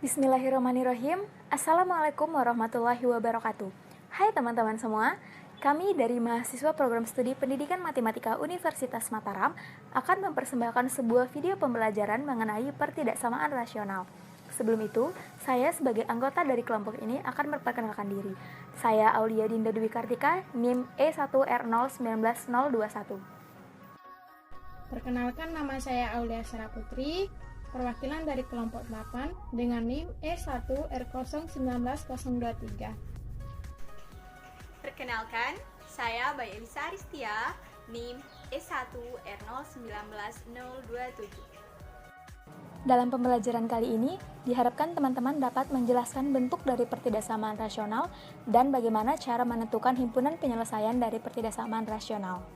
Bismillahirrahmanirrahim. Assalamualaikum warahmatullahi wabarakatuh. Hai teman-teman semua, kami dari mahasiswa program studi Pendidikan Matematika Universitas Mataram akan mempersembahkan sebuah video pembelajaran mengenai pertidaksamaan rasional. Sebelum itu, saya sebagai anggota dari kelompok ini akan memperkenalkan diri. Saya Aulia Dinda Dwi Kartika, NIM E1R019021. Perkenalkan, nama saya Aulia Sarah Putri, perwakilan dari kelompok 8 dengan NIM E1R019023. Perkenalkan, saya Bayi Elisa Aristia, NIM E1R019027. Dalam pembelajaran kali ini, diharapkan teman-teman dapat menjelaskan bentuk dari pertidaksamaan rasional dan bagaimana cara menentukan himpunan penyelesaian dari pertidaksamaan rasional.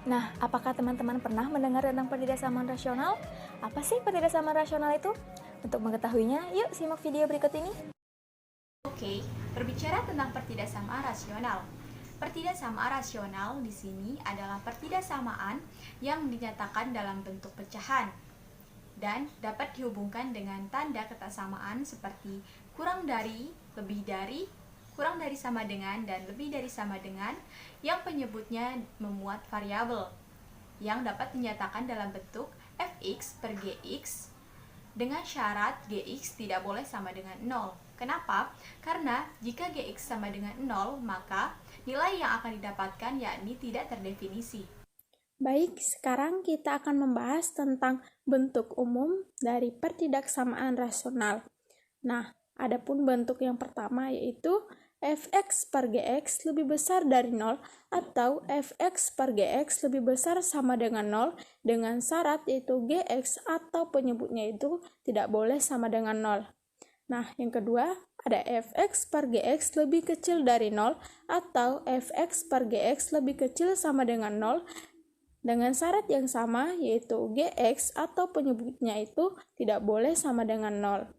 Nah, apakah teman-teman pernah mendengar tentang pertidaksamaan rasional? Apa sih pertidaksamaan rasional itu? Untuk mengetahuinya, yuk simak video berikut ini. Oke, berbicara tentang pertidaksamaan rasional. Pertidaksamaan rasional di sini adalah pertidaksamaan yang dinyatakan dalam bentuk pecahan dan dapat dihubungkan dengan tanda ketaksamaan seperti kurang dari, lebih dari, kurang dari sama dengan, dan lebih dari sama dengan, yang penyebutnya memuat variabel yang dapat dinyatakan dalam bentuk fx per gx dengan syarat gx tidak boleh sama dengan 0. Kenapa? Karena jika gx sama dengan 0, maka nilai yang akan didapatkan yakni tidak terdefinisi. Baik, sekarang kita akan membahas tentang bentuk umum dari pertidaksamaan rasional. Nah, adapun bentuk yang pertama yaitu fx per gx lebih besar dari 0 atau fx per gx lebih besar sama dengan 0 dengan syarat yaitu gx atau penyebutnya itu tidak boleh sama dengan 0. Nah, yang kedua ada fx per gx lebih kecil dari 0 atau fx per gx lebih kecil sama dengan 0 dengan syarat yang sama yaitu gx atau penyebutnya itu tidak boleh sama dengan 0.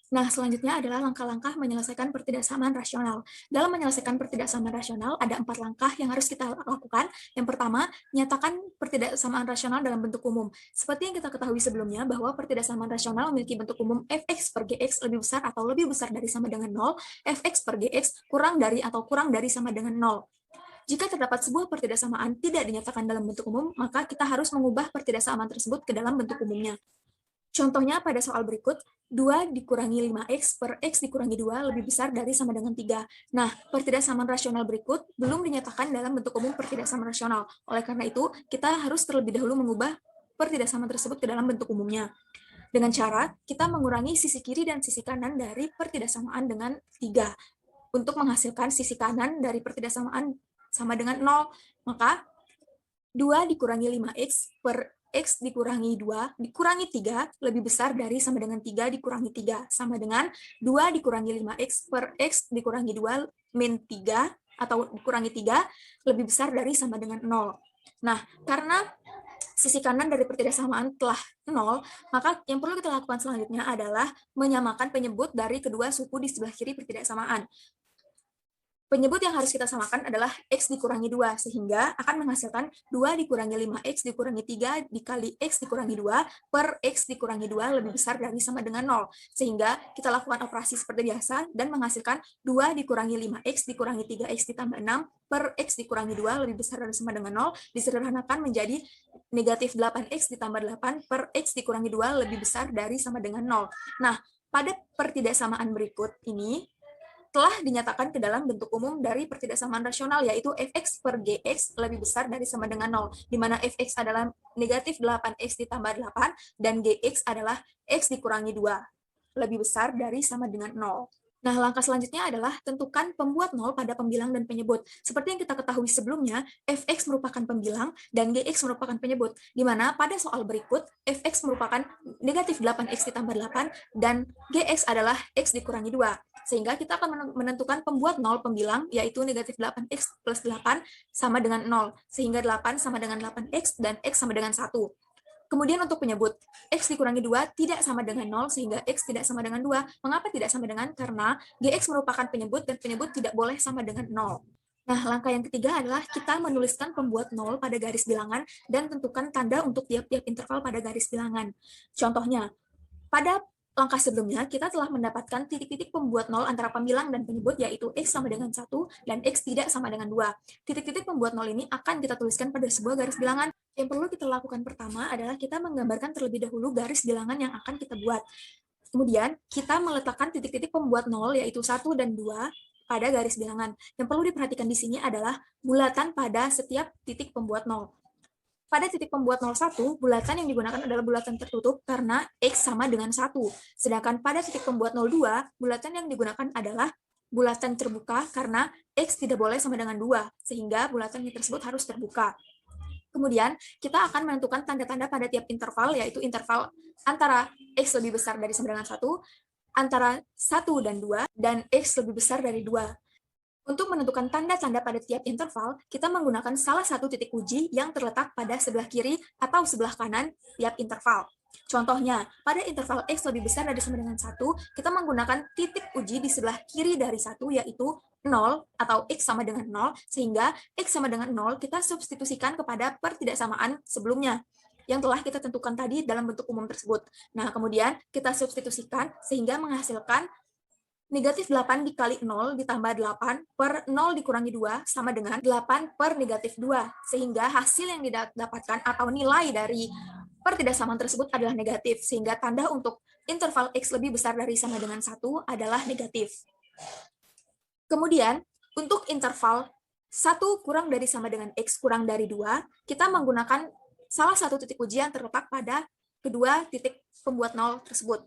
Nah, selanjutnya adalah langkah-langkah menyelesaikan pertidaksamaan rasional. Dalam menyelesaikan pertidaksamaan rasional, ada 4 langkah yang harus kita lakukan. Yang pertama, nyatakan pertidaksamaan rasional dalam bentuk umum. Seperti yang kita ketahui sebelumnya, bahwa pertidaksamaan rasional memiliki bentuk umum fx per gx lebih besar atau lebih besar dari sama dengan 0, fx per gx kurang dari atau kurang dari sama dengan 0. Jika terdapat sebuah pertidaksamaan tidak dinyatakan dalam bentuk umum, maka kita harus mengubah pertidaksamaan tersebut ke dalam bentuk umumnya. Contohnya pada soal berikut, 2 dikurangi 5x per x dikurangi 2 lebih besar dari sama dengan 3. Nah, pertidaksamaan rasional berikut belum dinyatakan dalam bentuk umum pertidaksamaan rasional. Oleh karena itu, kita harus terlebih dahulu mengubah pertidaksamaan tersebut ke dalam bentuk umumnya. Dengan cara, kita mengurangi sisi kiri dan sisi kanan dari pertidaksamaan dengan 3. Untuk menghasilkan sisi kanan dari pertidaksamaan sama dengan 0, maka 2 dikurangi 5x per x dikurangi 2 dikurangi 3 lebih besar dari sama dengan 3 dikurangi 3 sama dengan 2 dikurangi 5x per x dikurangi 2 min 3 atau dikurangi 3 lebih besar dari sama dengan 0. Nah, karena sisi kanan dari pertidaksamaan telah 0, maka yang perlu kita lakukan selanjutnya adalah menyamakan penyebut dari kedua suku di sebelah kiri pertidaksamaan. Penyebut yang harus kita samakan adalah x dikurangi 2, sehingga akan menghasilkan 2 dikurangi 5x dikurangi 3 dikali x dikurangi 2 per x dikurangi 2 lebih besar dari sama dengan 0. Sehingga kita lakukan operasi seperti biasa dan menghasilkan 2 dikurangi 5x dikurangi 3x ditambah 6 per x dikurangi 2 lebih besar dari sama dengan 0, disederhanakan menjadi negatif 8x ditambah 8 per x dikurangi 2 lebih besar dari sama dengan 0. Nah, pada pertidaksamaan berikut ini, telah dinyatakan ke dalam bentuk umum dari pertidaksamaan rasional, yaitu fx per gx lebih besar dari sama dengan 0, di mana fx adalah negatif 8x ditambah 8, dan gx adalah x dikurangi 2, lebih besar dari sama dengan 0. Nah, langkah selanjutnya adalah tentukan pembuat 0 pada pembilang dan penyebut. Seperti yang kita ketahui sebelumnya, fx merupakan pembilang dan gx merupakan penyebut, di mana pada soal berikut, fx merupakan negatif 8x ditambah 8, dan gx adalah x dikurangi 2. Sehingga kita akan menentukan pembuat 0 pembilang, yaitu negatif 8x plus 8 sama dengan 0, sehingga 8 sama dengan 8x dan x sama dengan 1. Kemudian untuk penyebut, x dikurangi 2 tidak sama dengan 0, sehingga x tidak sama dengan 2. Mengapa tidak sama dengan? Karena gx merupakan penyebut, dan penyebut tidak boleh sama dengan 0. Nah, langkah yang ketiga adalah kita menuliskan pembuat 0 pada garis bilangan dan tentukan tanda untuk tiap-tiap interval pada garis bilangan. Contohnya, pada langkah sebelumnya, kita telah mendapatkan titik-titik pembuat nol antara pembilang dan penyebut, yaitu X sama dengan 1 dan X tidak sama dengan 2. Titik-titik pembuat nol ini akan kita tuliskan pada sebuah garis bilangan. Yang perlu kita lakukan pertama adalah kita menggambarkan terlebih dahulu garis bilangan yang akan kita buat. Kemudian, kita meletakkan titik-titik pembuat nol, yaitu 1 dan 2, pada garis bilangan. Yang perlu diperhatikan di sini adalah bulatan pada setiap titik pembuat nol. Pada titik pembuat 01, bulatan yang digunakan adalah bulatan tertutup karena X sama dengan 1. Sedangkan pada titik pembuat 02, bulatan yang digunakan adalah bulatan terbuka karena X tidak boleh sama dengan 2, sehingga bulatan tersebut harus terbuka. Kemudian, kita akan menentukan tanda-tanda pada tiap interval, yaitu interval antara X lebih besar dari sama dengan 1, antara 1 dan 2, dan X lebih besar dari 2. Untuk menentukan tanda-tanda pada tiap interval, kita menggunakan salah satu titik uji yang terletak pada sebelah kiri atau sebelah kanan tiap interval. Contohnya, pada interval X lebih besar dari sama dengan 1, kita menggunakan titik uji di sebelah kiri dari 1, yaitu 0 atau X sama dengan 0, sehingga X sama dengan 0 kita substitusikan kepada pertidaksamaan sebelumnya yang telah kita tentukan tadi dalam bentuk umum tersebut. Nah, kemudian kita substitusikan sehingga menghasilkan negatif 8 dikali 0 ditambah 8 per 0 dikurangi 2 sama dengan 8 per negatif 2. Sehingga hasil yang didapatkan atau nilai dari pertidaksamaan tersebut adalah negatif. Sehingga tanda untuk interval X lebih besar dari sama dengan 1 adalah negatif. Kemudian, untuk interval 1 kurang dari sama dengan X kurang dari 2, kita menggunakan salah satu titik uji yang terletak pada kedua titik pembuat 0 tersebut.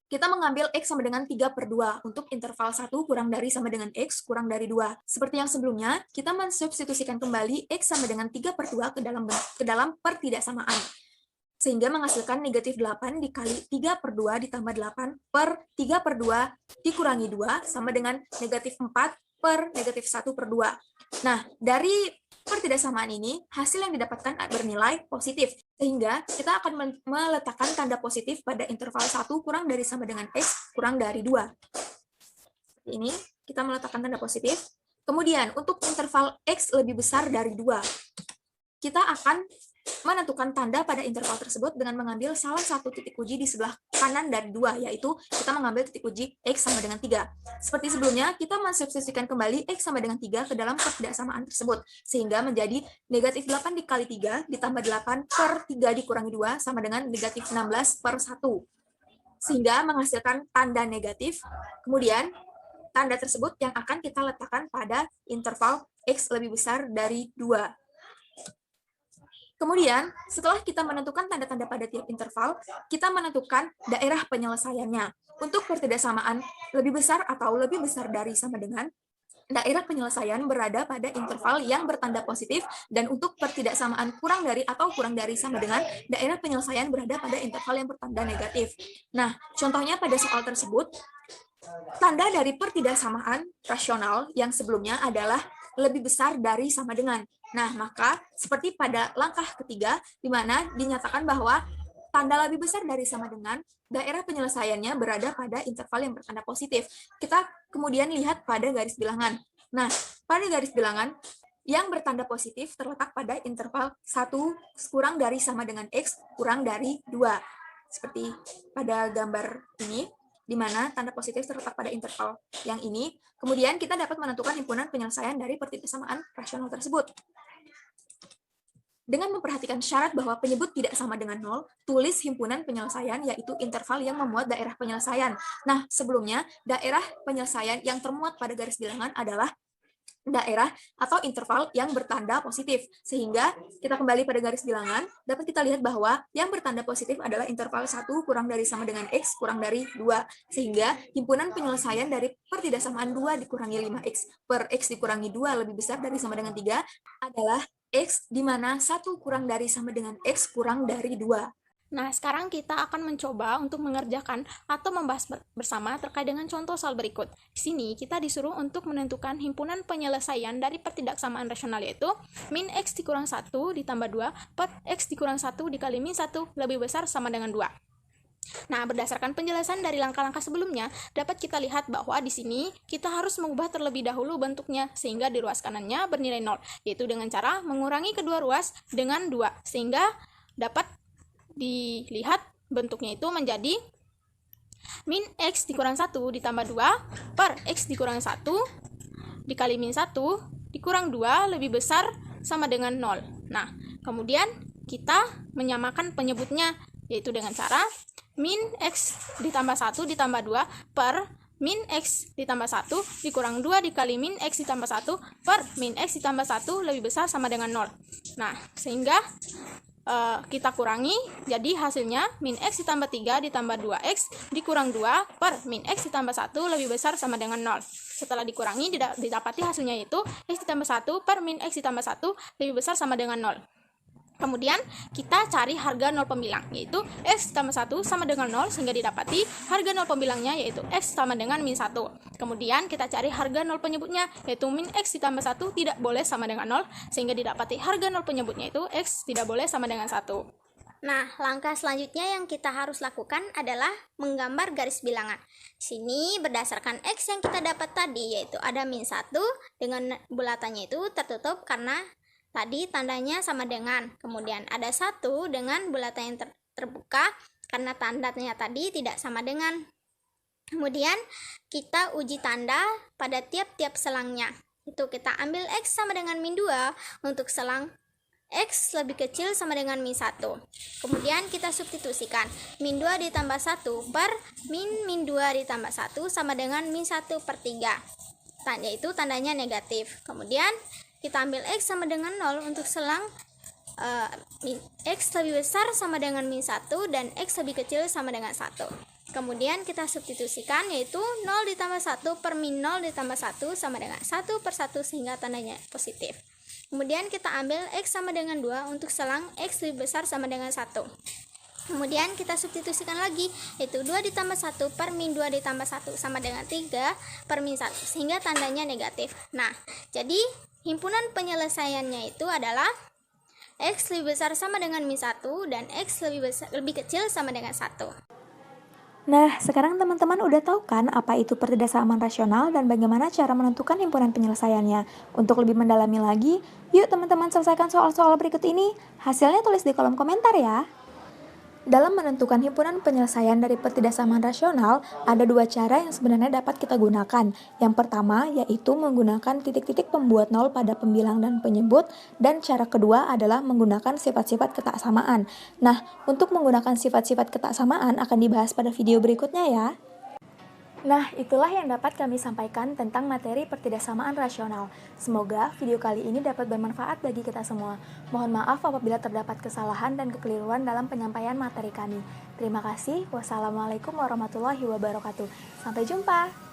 Kita mengambil X sama dengan 3 per 2 untuk interval 1 kurang dari sama dengan X kurang dari 2. Seperti yang sebelumnya, kita mensubstitusikan kembali X sama dengan 3 per 2 ke dalam pertidaksamaan. Sehingga menghasilkan negatif 8 dikali 3 per 2 ditambah 8 per 3 per 2 dikurangi 2 sama dengan negatif 4 per negatif 1 per 2. Nah, dari pertidaksamaan ini, hasil yang didapatkan bernilai positif. Sehingga kita akan meletakkan tanda positif pada interval 1 kurang dari sama dengan X kurang dari 2. Seperti ini, kita meletakkan tanda positif. Kemudian, untuk interval X lebih besar dari 2, kita akan menentukan tanda pada interval tersebut dengan mengambil salah satu titik uji di sebelah kanan dari 2, yaitu kita mengambil titik uji X sama dengan 3. Seperti sebelumnya, kita mensubstitusikan kembali X sama dengan 3 ke dalam pertidaksamaan tersebut, sehingga menjadi negatif 8 dikali 3 ditambah 8 per 3 dikurangi 2 sama dengan negatif 16 per 1. Sehingga menghasilkan tanda negatif. Kemudian, tanda tersebut yang akan kita letakkan pada interval X lebih besar dari 2. Kemudian, setelah kita menentukan tanda-tanda pada tiap interval, kita menentukan daerah penyelesaiannya. Untuk pertidaksamaan lebih besar atau lebih besar dari sama dengan, daerah penyelesaian berada pada interval yang bertanda positif, dan untuk pertidaksamaan kurang dari atau kurang dari sama dengan, daerah penyelesaian berada pada interval yang bertanda negatif. Nah, contohnya pada soal tersebut, tanda dari pertidaksamaan rasional yang sebelumnya adalah lebih besar dari sama dengan. Nah, maka seperti pada langkah ketiga, di mana dinyatakan bahwa tanda lebih besar dari sama dengan, daerah penyelesaiannya berada pada interval yang bertanda positif. Kita kemudian lihat pada garis bilangan. Nah, pada garis bilangan, yang bertanda positif terletak pada interval 1 kurang dari sama dengan X kurang dari 2. Seperti pada gambar ini, di mana tanda positif terletak pada interval yang ini. Kemudian kita dapat menentukan himpunan penyelesaian dari pertidaksamaan rasional tersebut. Dengan memperhatikan syarat bahwa penyebut tidak sama dengan 0, tulis himpunan penyelesaian, yaitu interval yang memuat daerah penyelesaian. Nah, sebelumnya, daerah penyelesaian yang termuat pada garis bilangan adalah daerah atau interval yang bertanda positif. Sehingga kita kembali pada garis bilangan, dapat kita lihat bahwa yang bertanda positif adalah interval 1 kurang dari sama dengan X kurang dari 2. Sehingga himpunan penyelesaian dari pertidaksamaan 2 dikurangi 5X per X dikurangi 2 lebih besar dari sama dengan 3 adalah X, di mana 1 kurang dari sama dengan X kurang dari 2. Nah, sekarang kita akan mencoba untuk mengerjakan atau membahas bersama terkait dengan contoh soal berikut. Di sini, kita disuruh untuk menentukan himpunan penyelesaian dari pertidaksamaan rasional, yaitu min X dikurang 1 ditambah 2 per X dikurang 1 dikali min 1 lebih besar sama dengan 2. Nah, berdasarkan penjelasan dari langkah-langkah sebelumnya, dapat kita lihat bahwa di sini kita harus mengubah terlebih dahulu bentuknya sehingga di ruas kanannya bernilai 0, yaitu dengan cara mengurangi kedua ruas dengan 2, sehingga dapat dilihat bentuknya itu menjadi min X dikurang 1 ditambah 2 per X dikurang 1 dikali min 1 dikurang 2 lebih besar sama dengan 0. Nah, kemudian kita menyamakan penyebutnya, yaitu dengan cara min X ditambah 1 ditambah 2 per min X ditambah 1 dikurang 2 dikali min X ditambah 1 per min X ditambah 1 lebih besar sama dengan 0. Nah, sehingga kita kurangi, jadi hasilnya min X ditambah 3 ditambah 2X dikurang 2 per min X ditambah 1 lebih besar sama dengan 0. Setelah dikurangi, didapati hasilnya yaitu X ditambah 1 per min X ditambah 1 lebih besar sama dengan 0. Kemudian kita cari harga 0 pembilang, yaitu X ditambah 1 sama dengan 0, sehingga didapati harga 0 pembilangnya yaitu X sama dengan min 1. Kemudian kita cari harga 0 penyebutnya, yaitu min X ditambah 1 tidak boleh sama dengan 0, sehingga didapati harga 0 penyebutnya itu X tidak boleh sama dengan 1. Nah, langkah selanjutnya yang kita harus lakukan adalah menggambar garis bilangan. Sini berdasarkan X yang kita dapat tadi, yaitu ada min 1 dengan bulatannya itu tertutup karena tadi tandanya sama dengan, kemudian ada 1 dengan bulatan yang terbuka karena tandanya tadi tidak sama dengan. Kemudian kita uji tanda pada tiap-tiap selangnya. Itu kita ambil X sama dengan min 2 untuk selang X lebih kecil sama dengan min 1. Kemudian kita substitusikan min 2 ditambah 1 per min 2 ditambah 1 sama dengan min 1 per 3. Yaitu tandanya negatif. Kemudian kita ambil X sama dengan 0 untuk selang X lebih besar sama dengan min 1 dan X lebih kecil sama dengan 1. Kemudian kita substitusikan, yaitu 0 ditambah 1 per min 0 ditambah 1 sama dengan 1 per 1 sehingga tandanya positif. Kemudian kita ambil X sama dengan 2 untuk selang X lebih besar sama dengan 1. Kemudian kita substitusikan lagi, yaitu 2 ditambah 1 per min 2 ditambah 1 sama dengan 3 per min 1 sehingga tandanya negatif. Nah, jadi himpunan penyelesaiannya itu adalah X lebih besar sama dengan min 1 dan X lebih kecil sama dengan 1. Nah, sekarang teman-teman udah tahu kan apa itu pertidasamaan rasional dan bagaimana cara menentukan himpunan penyelesaiannya. Untuk lebih mendalami lagi, yuk teman-teman selesaikan soal-soal berikut ini. Hasilnya tulis di kolom komentar ya. Dalam menentukan himpunan penyelesaian dari pertidaksamaan rasional, ada dua cara yang sebenarnya dapat kita gunakan. Yang pertama yaitu menggunakan titik-titik pembuat nol pada pembilang dan penyebut, dan cara kedua adalah menggunakan sifat-sifat ketaksamaan. Nah, untuk menggunakan sifat-sifat ketaksamaan akan dibahas pada video berikutnya ya. Nah, itulah yang dapat kami sampaikan tentang materi pertidaksamaan rasional. Semoga video kali ini dapat bermanfaat bagi kita semua. Mohon maaf apabila terdapat kesalahan dan kekeliruan dalam penyampaian materi kami. Terima kasih. Wassalamualaikum warahmatullahi wabarakatuh. Sampai jumpa.